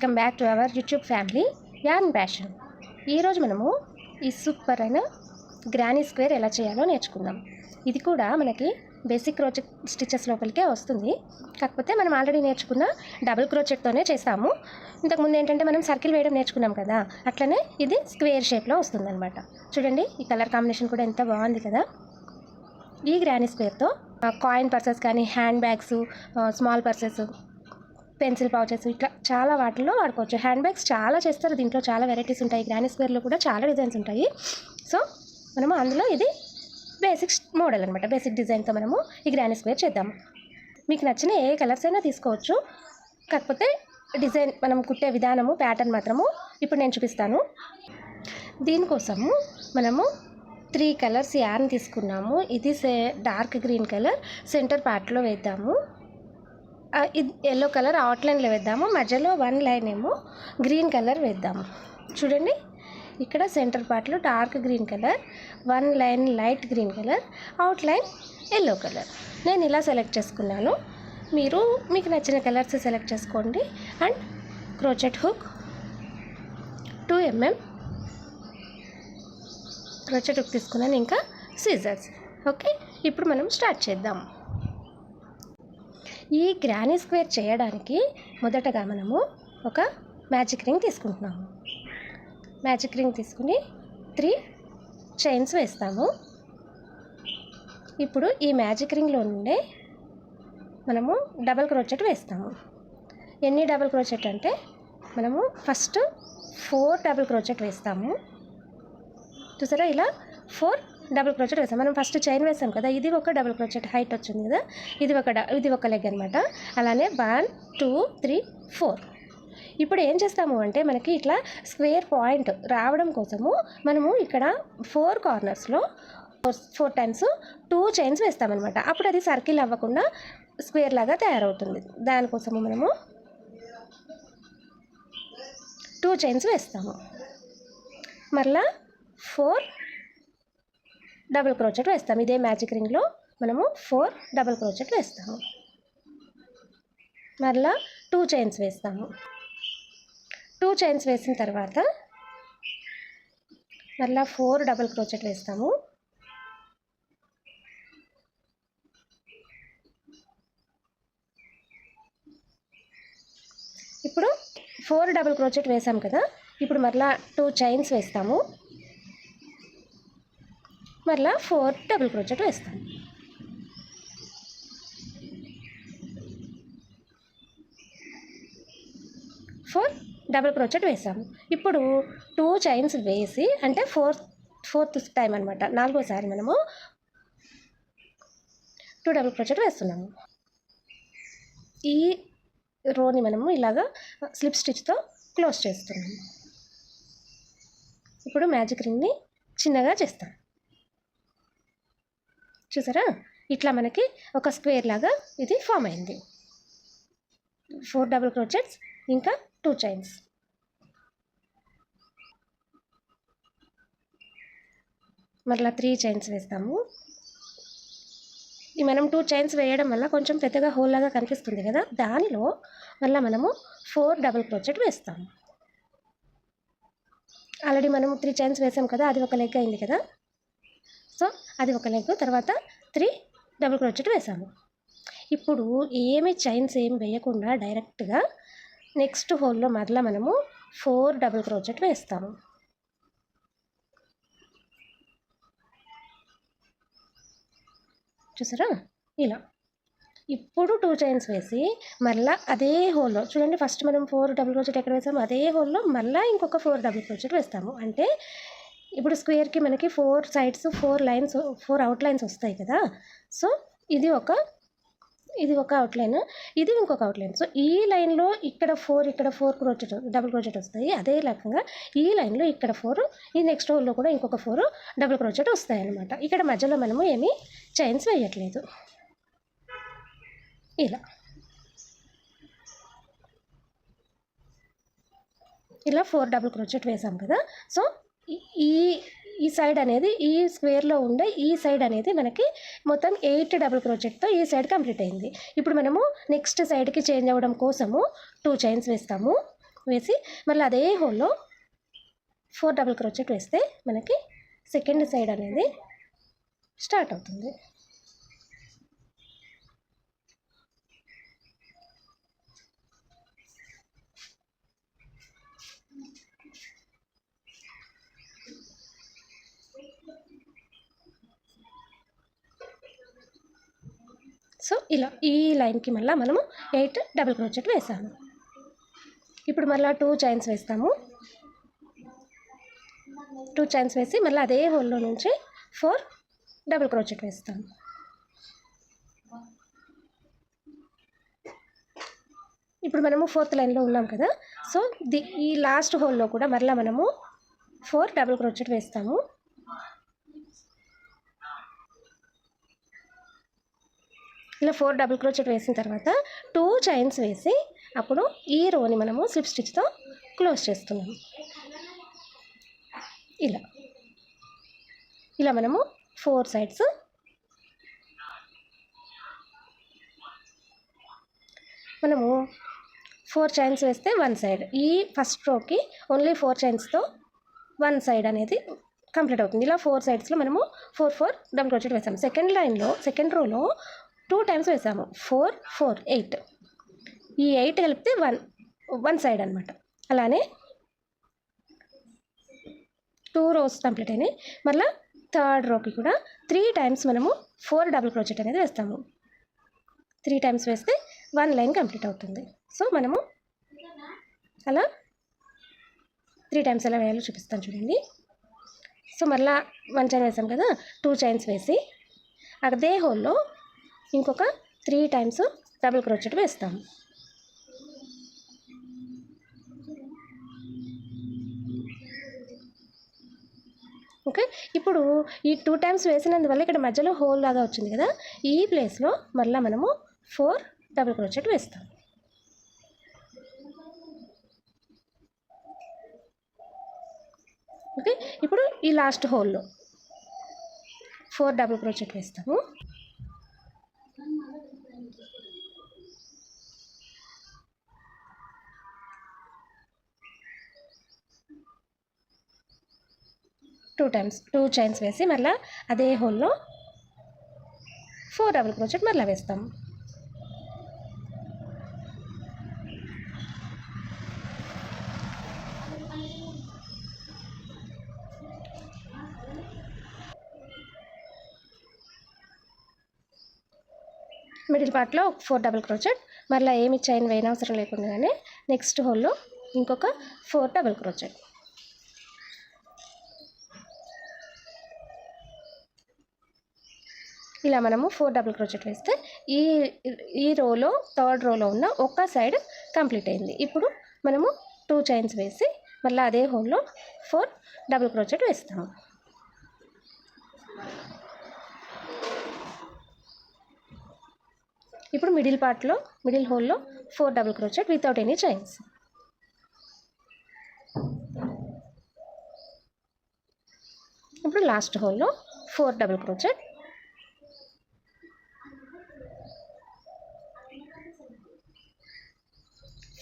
Welcome back to our YouTube family an passion. ఈరోజు మనము ఈ సూపర్ అయిన గ్రానీ స్క్వేర్ ఎలా చేయాలో నేర్చుకుందాం. ఇది కూడా మనకి బేసిక్ క్రోచెట్ స్టిచెస్ లోపలికే వస్తుంది. కాకపోతే మనం ఆల్రెడీ నేర్చుకున్న డబుల్ క్రోచెట్తోనే చేస్తాము. ఇంతకుముందు ఏంటంటే మనం సర్కిల్ వేయడం నేర్చుకున్నాం కదా, అట్లనే ఇది స్క్వేర్ షేప్లో వస్తుంది అనమాట. చూడండి ఈ కలర్ కాంబినేషన్ కూడా ఎంత బాగుంది కదా. ఈ గ్రానీ స్క్వేర్తో కాయిన్ పర్సెస్ కానీ, hand bags, small purses, pencil pouches ఇట్లా చాలా వాటిల్లో వాడుకోవచ్చు. హ్యాండ్ బ్యాగ్స్ చాలా చేస్తారు, దీంట్లో చాలా వెరైటీస్ ఉంటాయి. గ్రానీ స్క్వేర్లో కూడా చాలా డిజైన్స్ ఉంటాయి. సో మనము అందులో ఇది బేసిక్ మోడల్ అనమాట. బేసిక్ డిజైన్తో మనము ఈ గ్రానీ స్క్వేర్ చేద్దాము. మీకు నచ్చిన ఏ కలర్స్ అయినా తీసుకోవచ్చు. కాకపోతే డిజైన్ మనం కుట్టే విధానము, ప్యాటర్న్ మాత్రము ఇప్పుడు నేను చూపిస్తాను. దీనికోసము మనము 3 కలర్స్ యార్న్ తీసుకున్నాము. ఇది డార్క్ గ్రీన్ కలర్ సెంటర్ పార్ట్లో వేద్దాము. ఇది ఎల్లో కలర్ అవుట్లైన్లో వేద్దాము. మధ్యలో 1 లైన్ ఏమో గ్రీన్ కలర్ వేద్దాము. చూడండి ఇక్కడ సెంటర్ పార్ట్లో dark green colour, 1 line light green colour, outline yellow colour. నేను ఇలా సెలెక్ట్ చేసుకున్నాను. మీరు మీకు నచ్చిన కలర్స్ సెలెక్ట్ చేసుకోండి. And crochet hook 2 mm crochet hook తీసుకున్నాను, ఇంకా సీజర్స్. ఓకే, ఇప్పుడు మనం స్టార్ట్ చేద్దాం. ఈ గ్రానీ స్క్వేర్ చేయడానికి మొదటగా మనము ఒక మ్యాజిక్ రింగ్ తీసుకుంటున్నాము. మ్యాజిక్ రింగ్ తీసుకుని 3 చైన్స్ వేస్తాము. ఇప్పుడు ఈ మ్యాజిక్ రింగ్లో నుండే మనము డబల్ క్రోచెట్ వేస్తాము. ఎన్ని డబల్ క్రోచెట్ అంటే మనము ఫస్ట్ 4 డబల్ క్రోచెట్ వేస్తాము. చూసారా, ఇలా 4 డబుల్ క్రోచెట్ వేస్తాం. మనం ఫస్ట్ చైన్ వేస్తాం కదా, ఇది ఒక డబుల్ క్రోచెట్ హైట్ వచ్చింది కదా, ఇది ఒక లెగ్ అనమాట. అలానే 1 2 3 4. ఇప్పుడు ఏం చేస్తాము అంటే మనకి ఇట్లా స్క్వేర్ పాయింట్ రావడం కోసము మనము ఇక్కడ 4 కార్నర్స్లో 4 టైమ్స్ 2 చైన్స్ వేస్తామన్నమాట. అప్పుడు అది సర్కిల్ అవ్వకుండా స్క్వేర్ లాగా తయారవుతుంది. దానికోసము మనము 2 చైన్స్ వేస్తాము. మరలా 4 డబుల్ క్రోచెట్ వేస్తాము. ఇదే మ్యాజిక్ రింగ్లో మనము 4 డబుల్ క్రోచెట్ వేస్తాము. మరలా 2 చైన్స్ వేస్తాము. 2 చైన్స్ వేసిన తర్వాత మరలా 4 డబుల్ క్రోచెట్ వేస్తాము. ఇప్పుడు 4 డబుల్ క్రోచెట్ వేసాం కదా, ఇప్పుడు మరలా 2 చైన్స్ వేస్తాము. మరలా 4 డబుల్ క్రోచెట్ వేస్తాము. డబుల్ క్రోచెట్ వేసాము. ఇప్పుడు 2 చైన్స్ వేసి, అంటే ఫోర్త్ టైం అనమాట, 4వసారి మనము 2 డబుల్ క్రోచెట్ వేస్తున్నాము. ఈ రోని మనము ఇలాగా స్లిప్ స్టిచ్తో క్లోజ్ చేస్తున్నాము. ఇప్పుడు మ్యాజిక్ రింగ్ని చిన్నగా చేస్తాం. చూసారా, ఇట్లా మనకి ఒక స్క్వేర్ లాగా ఇది ఫామ్ అయింది. 4 డబుల్ క్రోచెట్స్ ఇంకా 2 చైన్స్. మరలా 3 చైన్స్ వేస్తాము. ఈ మనం 2 చైన్స్ వేయడం వల్ల కొంచెం పెద్దగా హోల్ లాగా కనిపిస్తుంది కదా, దానిలో మళ్ళీ మనము 4 డబుల్ క్రోచెట్ వేస్తాము. ఆల్రెడీ మనము 3 చైన్స్ వేసాం కదా, అది ఒక లెగ్ అయింది కదా. సో అది ఒక లెగ్, తర్వాత 3 డబుల్ క్రోచెట్ వేసాము. ఇప్పుడు ఏమి చైన్స్ ఏం వేయకుండా డైరెక్ట్గా నెక్స్ట్ హోల్లో మరలా మనము 4 డబుల్ క్రోచెట్ వేస్తాము. చూసారా ఇలా. ఇప్పుడు 2 చైన్స్ వేసి మళ్ళీ అదే హోల్లో చూడండి, ఫస్ట్ మనం 4 డబుల్ క్రోచెట్ ఎక్కడ వేసాము, అదే హోల్లో మళ్ళీ ఇంకొక 4 డబుల్ క్రోచెట్ వేస్తాము. అంటే ఇప్పుడు స్క్వేర్కి మనకి 4 సైడ్స్ 4 లైన్స్ 4 అవుట్లైన్స్ వస్తాయి కదా. సో ఇది ఒక అవుట్లైన్, ఇది ఇంకొక అవుట్లైన్. సో ఈ లైన్లో ఇక్కడ 4 క్రోచెట్ డబుల్ క్రోచెట్ వస్తాయి. అదే రకంగా ఈ లైన్లో ఇక్కడ 4, ఈ నెక్స్ట్ హోల్లో కూడా ఇంకొక 4 డబుల్ క్రోచెట్ వస్తాయి అన్నమాట. ఇక్కడ మధ్యలో మనము ఏమీ చైన్స్ వేయట్లేదు. ఇలా 4 డబుల్ క్రోచెట్ వేసాం కదా. సో ఈ సైడ్ అనేది, ఈ స్క్వేర్లో ఉండే ఈ సైడ్ అనేది మనకి మొత్తం 8 డబుల్ క్రోచెట్తో ఈ సైడ్ కంప్లీట్ అయింది. ఇప్పుడు మనము నెక్స్ట్ సైడ్కి చేంజ్ అవ్వడం కోసము 2 చైన్స్ వేస్తాము. వేసి మళ్ళీ అదే హోల్లో 4 డబుల్ క్రోచెట్ వేస్తే మనకి సెకండ్ సైడ్ అనేది స్టార్ట్ అవుతుంది. సో ఇలా ఈ లైన్కి మళ్ళీ మనము 8 డబుల్ క్రోచెట్ వేసాము. ఇప్పుడు మళ్ళీ 2 చైన్స్ వేస్తాము. 2 చైన్స్ వేసి మళ్ళీ అదే హోల్లో నుంచి 4 డబుల్ క్రోచెట్ వేస్తాము. ఇప్పుడు మనము 4th లైన్లో ఉన్నాం కదా, సో ఈ లాస్ట్ హోల్లో కూడా మళ్ళీ మనము 4 డబుల్ క్రోచెట్ వేస్తాము. ఇలా 4 డబుల్ క్రోచెట్ వేసిన తర్వాత 2 చైన్స్ వేసి అప్పుడు ఈ రోని మనము స్లిప్ స్టిచ్తో క్లోజ్ చేస్తున్నాము. ఇలా మనము 4 సైడ్స్ మనము 4 చైన్స్ వేస్తే 1 సైడ్, ఈ ఫస్ట్ రోకి ఓన్లీ 4 చైన్స్తో 1 సైడ్ అనేది కంప్లీట్ అవుతుంది. ఇలా 4 సైడ్స్లో మనము 4 డబుల్ క్రోచెట్ వేసాము. సెకండ్ రోలో 2 టైమ్స్ వేసాము. 4 4 8, ఈ 8 కలిపితే 1 సైడ్ అనమాట. అలానే 2 రోస్ కంప్లీట్ అయినాయి. మళ్ళీ థర్డ్ రోకి కూడా 3 టైమ్స్ మనము 4 డబుల్ క్రోచెట్ అనేది వేస్తాము. 3 టైమ్స్ వేస్తే 1 లైన్ కంప్లీట్ అవుతుంది. సో మనము అలా 3 టైమ్స్ ఎలా వేయాలో చూపిస్తాను చూడండి. సో మళ్ళీ 1 చైన్ వేసాం కదా, 2 చైన్స్ వేసి అదే హోల్లో ఇంకొక 3 టైమ్స్ డబుల్ క్రోచెట్ వేస్తాము. ఓకే, ఇప్పుడు ఈ 2 టైమ్స్ వేసినందువల్ల ఇక్కడ మధ్యలో హోల్ లాగా వచ్చింది కదా, ఈ ప్లేస్లో మళ్ళీ మనము 4 డబుల్ క్రోచెట్ వేస్తాం. ఓకే, ఇప్పుడు ఈ లాస్ట్ హోల్లో 4 డబుల్ క్రోచెట్ వేస్తాము. టూ చైన్స్ వేసి మళ్ళీ అదే హోల్లో 4 డబుల్ క్రోచెట్ మళ్ళీ వేస్తాం. మిడిల్ పార్ట్లో 4 డబుల్ క్రోచెట్, మళ్ళీ ఏమి చైన్ వేయనవసరం లేకుండానే నెక్స్ట్ హోల్లో ఇంకొక 4 డబుల్ క్రోచెట్. ఇలా మనము 4 డబుల్ క్రోచెట్ వేస్తే ఈ రోలో థర్డ్ రోలో ఉన్న ఒక సైడ్ కంప్లీట్ అయింది. ఇప్పుడు మనము 2 చైన్స్ వేసి మళ్ళీ అదే హోల్లో 4 డబుల్ క్రోచెట్ వేస్తాము. ఇప్పుడు మిడిల్ హోల్లో 4 double crochet without any chains. ఇప్పుడు లాస్ట్ హోల్లో 4 డబుల్ క్రోచెట్,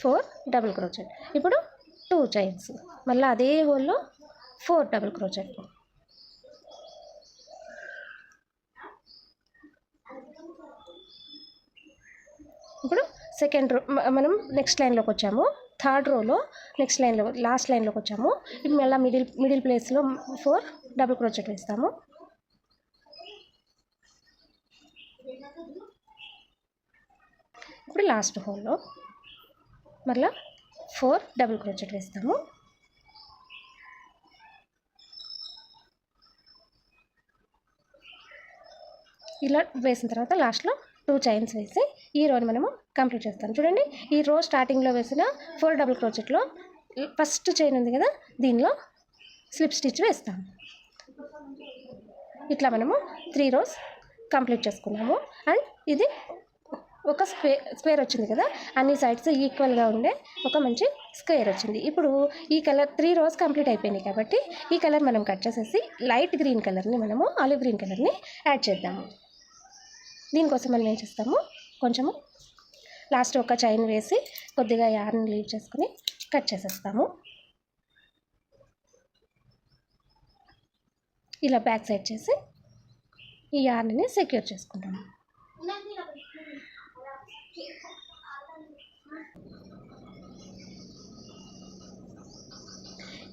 4 డబుల్ క్రోచెట్. ఇప్పుడు 2 చైన్స్, మళ్ళీ అదే హోల్లో 4 డబుల్ క్రోచెట్. ఇప్పుడు సెకండ్ రో మనం నెక్స్ట్ లైన్లోకి వచ్చాము. థర్డ్ రోలో లాస్ట్ లైన్లోకి వచ్చాము. ఇప్పుడు మళ్ళీ మిడిల్ ప్లేస్లో 4 డబుల్ క్రోచెట్ వేస్తాము. ఇప్పుడు లాస్ట్ హోల్లో మళ్ళీ 4 డబుల్ క్రోచెట్ వేస్తాము. ఇలా వేసిన తర్వాత లాస్ట్లో 2 చైన్స్ వేసి ఈ రోని మనము కంప్లీట్ చేస్తాం. చూడండి, ఈ రో స్టార్టింగ్లో వేసిన 4 డబుల్ క్రోచెట్లో ఫస్ట్ చైన్ ఉంది కదా, దీనిలో స్లిప్ స్టిచ్ వేస్తాం. ఇట్లా మనము 3 రోస్ కంప్లీట్ చేసుకున్నాము. అండ్ ఇది ఒక స్క్వేర్ వచ్చింది కదా, అన్ని సైడ్స్ ఈక్వల్గా ఉండే ఒక మంచి స్క్వేర్ వచ్చింది. ఇప్పుడు ఈ కలర్ 3 రోస్ కంప్లీట్ అయిపోయినాయి కాబట్టి ఈ కలర్ మనం కట్ చేసేసి లైట్ గ్రీన్ కలర్ని మనము ఆలివ్ గ్రీన్ కలర్ని యాడ్ చేద్దాము. దీనికోసం మనం ఏం చేస్తాము, కొంచెము లాస్ట్ ఒక చైన్ వేసి కొద్దిగా యార్న్ లీవ్ చేసుకుని కట్ చేసేస్తాము. ఇలా బ్యాక్ సైడ్ చేసి ఈ యార్న్ని సెక్యూర్ చేసుకుంటాము.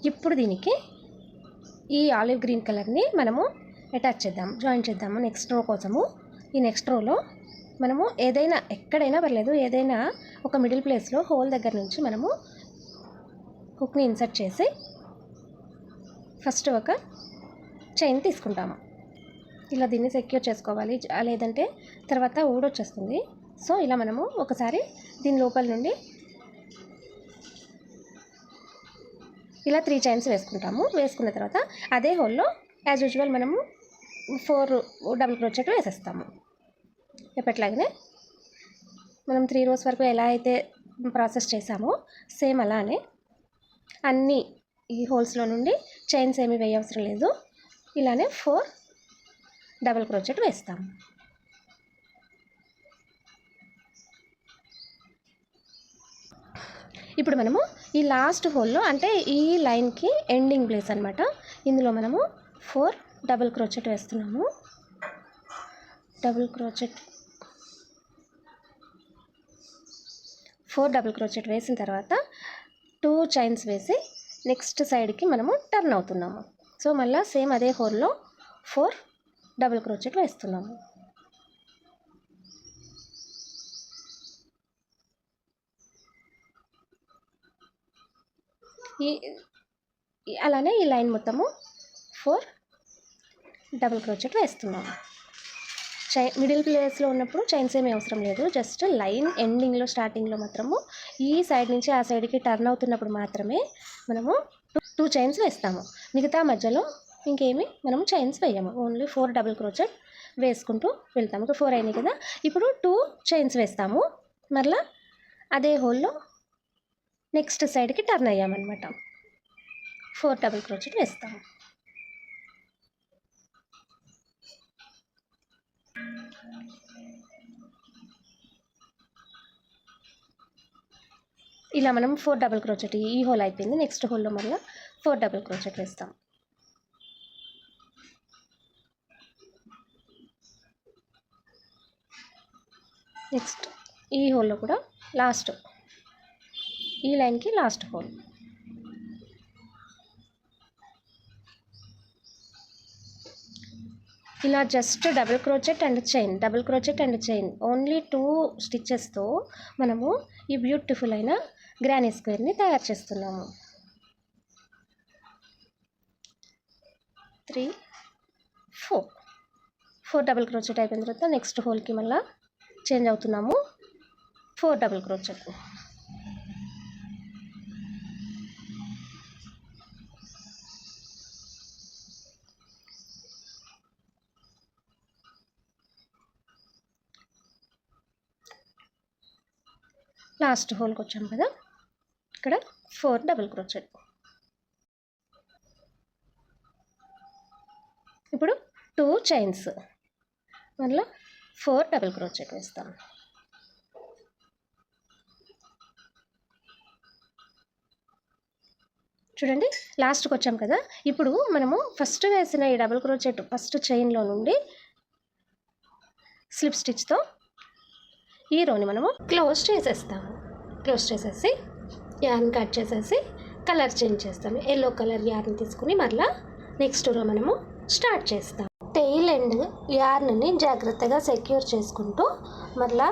ఇప్పుడు దీనికి ఈ ఆలివ్ గ్రీన్ కలర్ని మనము అటాచ్ చేద్దాం, జాయిన్ చేద్దాము నెక్స్ట్ రో కోసము. ఈ నెక్స్ట్ రోలో మనము ఏదైనా ఎక్కడైనా పర్లేదు, ఏదైనా ఒక మిడిల్ ప్లేస్లో హోల్ దగ్గర నుంచి మనము హుక్ని ఇన్సర్ట్ చేసి ఫస్ట్ ఒక చైన్ తీసుకుంటాము. ఇలా దీన్ని సెక్యూర్ చేసుకోవాలి, లేదంటే తర్వాత ఊడొచ్చేస్తుంది. సో ఇలా మనము ఒకసారి దీని లోపల నుండి ఇలా 3 చైన్స్ వేసుకుంటాము. వేసుకున్న తర్వాత అదే హోల్లో యాజ్ యూజువల్ మనము 4 డబుల్ క్రోచెట్ వేసేస్తాము. ఎప్పట్లాగనే మనం 3 రోస్ వరకు ఎలా అయితే ప్రాసెస్ చేసామో సేమ్ అలానే అన్ని ఈ హోల్స్లో నుండి చైన్స్ ఏమీ వేయవసరం లేదు. ఇలానే 4 డబుల్ క్రోచెట్ వేస్తాము. ఇప్పుడు మనము ఈ లాస్ట్ హోల్లో, అంటే ఈ లైన్కి ఎండింగ్ ప్లేస్ అనమాట, ఇందులో మనము 4 డబుల్ క్రోచెట్ వేస్తున్నాము. ఫోర్ డబుల్ క్రోచెట్ వేసిన తర్వాత 2 చైన్స్ వేసి నెక్స్ట్ సైడ్కి మనము టర్న్ అవుతున్నాము. సో మళ్ళీ సేమ్ అదే హోల్లో 4 డబుల్ క్రోచెట్ వేస్తున్నాము. అలానే ఈ లైన్ మొత్తము 4 డబుల్ క్రోచెట్ వేస్తున్నాము. మిడిల్ ప్లేస్లో ఉన్నప్పుడు చైన్స్ ఏమీ అవసరం లేదు, జస్ట్ లైన్ ఎండింగ్లో స్టార్టింగ్లో మాత్రము ఈ సైడ్ నుంచి ఆ సైడ్కి టర్న్ అవుతున్నప్పుడు మాత్రమే మనము 2 చైన్స్ వేస్తాము. మిగతా మధ్యలో ఇంకేమి మనము చైన్స్ వేయము, ఓన్లీ 4 డబుల్ క్రోచెట్ వేసుకుంటూ వెళ్తాము. 4 అయినాయి కదా, ఇప్పుడు 2 చైన్స్ వేస్తాము. మరలా అదే హోల్లో నెక్స్ట్ సైడ్కి టర్న్ అయ్యామన్నమాట. 4 డబుల్ క్రోచెట్ వేస్తాము. ఇలా మనం 4 డబుల్ క్రోచెట్, ఈ హోల్ అయిపోయింది. నెక్స్ట్ హోల్లో మళ్ళీ 4 డబుల్ క్రోచెట్ వేస్తాం. నెక్స్ట్ ఈ హోల్లో కూడా లాస్ట్, ఈ లైన్కి లాస్ట్ హోల్. ఇలా just double crochet and chain, double crochet and chain, only 2 స్టిచ్చెస్తో మనము ఈ బ్యూటిఫుల్ అయిన గ్రానీ స్క్వేర్ని తయారు చేస్తున్నాము. 3 4 డబుల్ క్రోచెట్ అయిపోయిన తర్వాత నెక్స్ట్ హోల్కి మళ్ళీ చేంజ్ అవుతున్నాము. 4 డబుల్ క్రోచెట్. లాస్ట్ హోల్కి వచ్చాము కదా, ఇక్కడ 4 డబుల్ క్రోచెట్. ఇప్పుడు 2 చైన్స్, మళ్ళీ 4 డబుల్ క్రోచెట్ వేస్తాం. చూడండి లాస్ట్కి వచ్చాం కదా, ఇప్పుడు మనము ఫస్ట్ వేసిన ఈ డబుల్ క్రోచెట్ ఫస్ట్ చైన్లో నుండి స్లిప్ స్టిచ్తో ఈ రోని మనము క్లోజ్ చేసేస్తాము. క్లోజ్ చేసేసి యార్న్ కట్ చేసేసి కలర్ చేంజ్ చేస్తాము. ఎల్లో కలర్ యార్న్ తీసుకుని మళ్ళీ నెక్స్ట్ రో మనము స్టార్ట్ చేస్తాం. టెయిల్ ఎండ్ యార్న్ని జాగ్రత్తగా సెక్యూర్ చేసుకుంటూ మళ్ళీ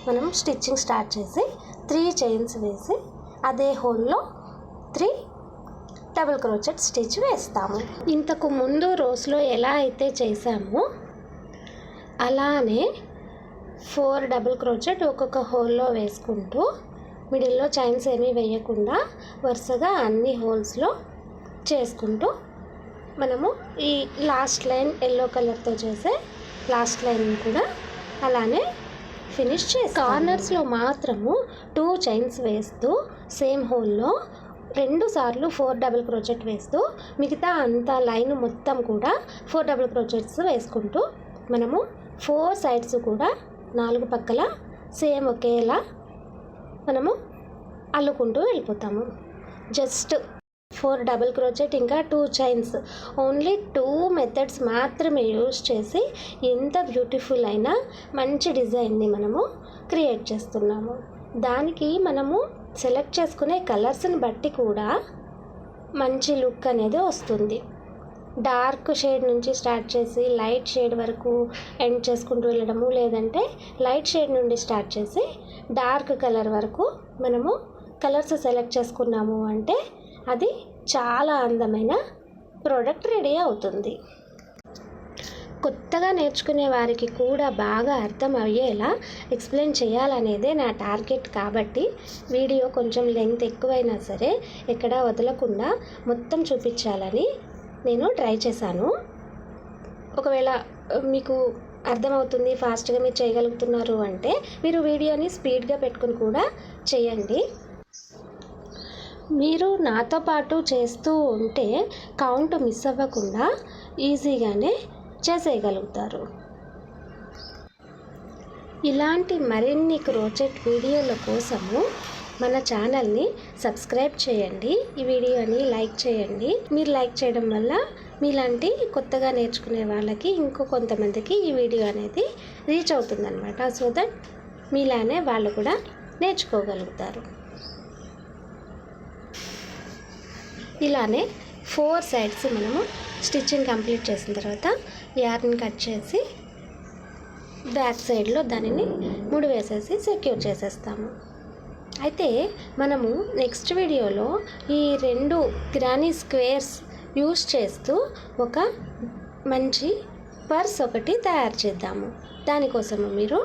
మనం స్టిచ్చింగ్ స్టార్ట్ చేసి 3 చైన్స్ వేసి అదే హోల్లో 3 డబుల్ క్రోచెట్ స్టిచ్ వేస్తాము. ఇంతకు ముందు రోస్లో ఎలా అయితే చేసామో అలానే 4 డబుల్ క్రోచెట్ ఒక్కొక్క హోల్లో వేసుకుంటూ మిడిల్లో చైన్స్ ఏమీ వేయకుండా వరుసగా అన్ని హోల్స్లో చేసుకుంటూ మనము ఈ లాస్ట్ లైన్ ఎల్లో కలర్తో చేసే లాస్ట్ లైన్ కూడా అలానే ఫినిష్ చేసి కార్నర్స్లో మాత్రము 2 చైన్స్ వేస్తూ సేమ్ హోల్లో 2 సార్లు 4 డబుల్ క్రోచెట్ వేస్తూ మిగతా అంతా లైన్ మొత్తం కూడా 4 డబుల్ క్రోచెట్స్ వేసుకుంటూ మనము 4 సైడ్స్ కూడా 4 పక్కల సేమ్ ఒకేలా మనము అల్లుకుంటూ వెళ్ళిపోతాము. జస్ట్ 4 డబుల్ క్రోచెట్ ఇంకా 2 చైన్స్, ఓన్లీ 2 మెథడ్స్ మాత్రమే యూజ్ చేసి ఎంత బ్యూటిఫుల్ అయినా మంచి డిజైన్ని మనము క్రియేట్ చేస్తున్నాము. దానికి మనము సెలెక్ట్ చేసుకునే కలర్స్ని బట్టి కూడా మంచి లుక్ అనేది వస్తుంది. డార్క్ షేడ్ నుంచి స్టార్ట్ చేసి లైట్ షేడ్ వరకు ఎండ్ చేసుకుంటూ వెళ్ళడము, లేదంటే లైట్ షేడ్ నుండి స్టార్ట్ చేసి డార్క్ కలర్ వరకు మనము కలర్స్ సెలెక్ట్ చేసుకున్నాము అంటే అది చాలా అందమైన ప్రోడక్ట్ రెడీ అవుతుంది. కొత్తగా నేర్చుకునే వారికి కూడా బాగా అర్థం అయ్యేలా ఎక్స్ప్లెయిన్ చేయాలనేదే నా టార్గెట్. కాబట్టి వీడియో కొంచెం లెంగ్త్ ఎక్కువైనా సరే ఎక్కడా వదలకుండా మొత్తం చూపించాలని నేను ట్రై చేశాను. ఒకవేళ మీకు అర్థమవుతుంది, ఫాస్ట్గా మీరు చేయగలుగుతున్నారు అంటే మీరు వీడియోని స్పీడ్గా పెట్టుకుని కూడా చేయండి. మీరు నాతో పాటు చేస్తూ ఉంటే కౌంట్ మిస్ అవ్వకుండా ఈజీగానే చేసేయగలుగుతారు. ఇలాంటి మరిన్ని క్రోచెట్ వీడియోల కోసము మన ఛానల్ని సబ్స్క్రైబ్ చేయండి, ఈ వీడియోని లైక్ చేయండి. మీరు లైక్ చేయడం వల్ల మీలాంటి కొత్తగా నేర్చుకునే వాళ్ళకి ఇంకో కొంతమందికి ఈ వీడియో అనేది రీచ్ అవుతుందన్నమాట. సో దట్ మీలానే వాళ్ళు కూడా నేర్చుకోగలుగుతారు. ఇలానే 4 సైడ్స్ మనము స్టిచ్చింగ్ కంప్లీట్ చేసిన తర్వాత యార్న్ని కట్ చేసి బ్యాక్ సైడ్లో దానిని ముడి వేసేసి సెక్యూర్ చేసేస్తాము. అయితే మనము నెక్స్ట్ వీడియోలో ఈ 2 గ్రానీ స్క్వేర్స్ యూస్ చేస్తూ ఒక మంచి పర్స్ ఒకటి తయారు చేద్దాము. దానికోసము మీరు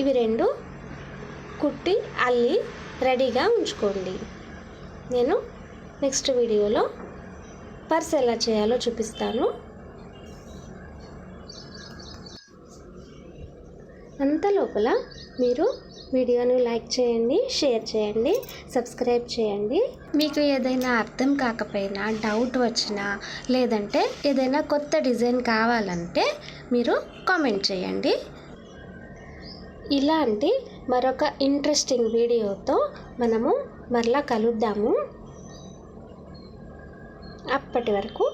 ఇవి 2 కుట్టి అల్లి రెడీగా ఉంచుకోండి. నేను నెక్స్ట్ వీడియోలో పర్స్ ఎలా చేయాలో చూపిస్తాను. అంతలోపల మీరు వీడియోని లైక్ చేయండి, షేర్ చేయండి, సబ్స్క్రైబ్ చేయండి. మీకు ఏదైనా అర్థం కాకపోయినా, డౌట్ వచ్చినా, లేదంటే ఏదైనా కొత్త డిజైన్ కావాలంటే మీరు కామెంట్ చేయండి. ఇలాంటి మరొక ఇంట్రెస్టింగ్ వీడియోతో మనము మరలా కలుద్దాము. అప్పటి వరకు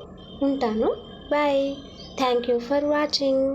ఉంటాను. Bye. Thank you for watching.